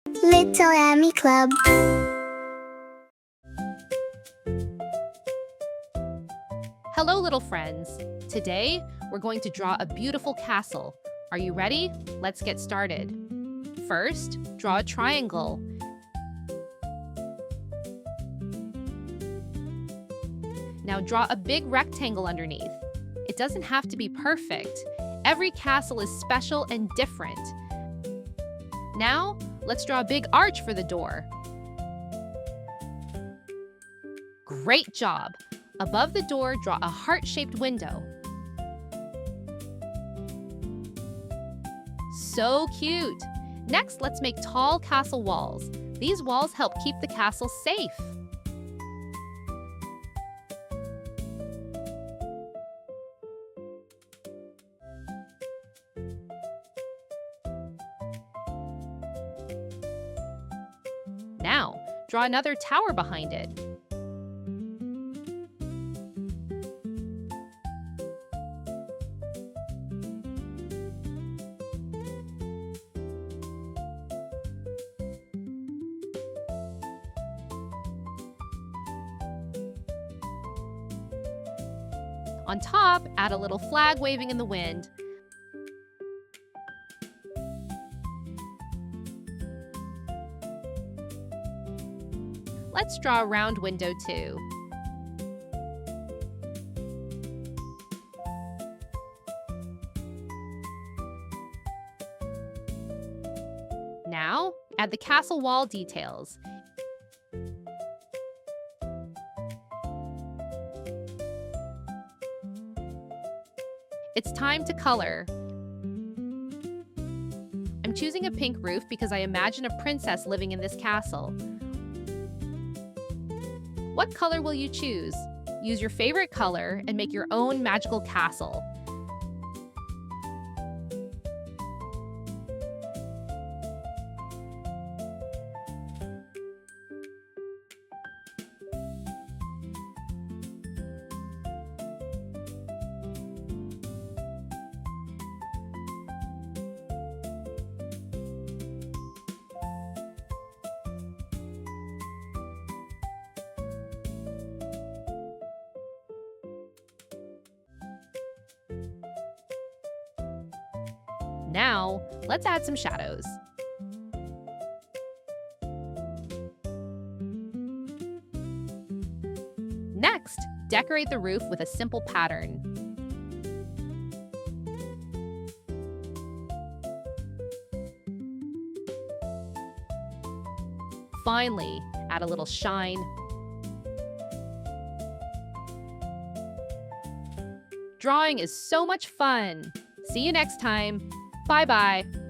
Little Amy Club. Hello, little friends. Today, we're going to draw a beautiful castle. Are you ready? Let's get started. First, draw a triangle. Now draw a big rectangle underneath. It doesn't have to be perfect. Every castle is special and different. Now, let's draw a big arch for the door. Great job! Above the door, draw a heart-shaped window. So cute! Next, let's make tall castle walls. These walls help keep the castle safe. Now, draw another tower behind it. On top, add a little flag waving in the wind. Let's draw a round window too. Now, add the castle wall details. It's time to color. I'm choosing a pink roof because I imagine a princess living in this castle. What color will you choose? Use your favorite color and make your own magical castle. Now, let's add some shadows. Next, decorate the roof with a simple pattern. Finally, add a little shine. Drawing is so much fun! See you next time! Bye-bye!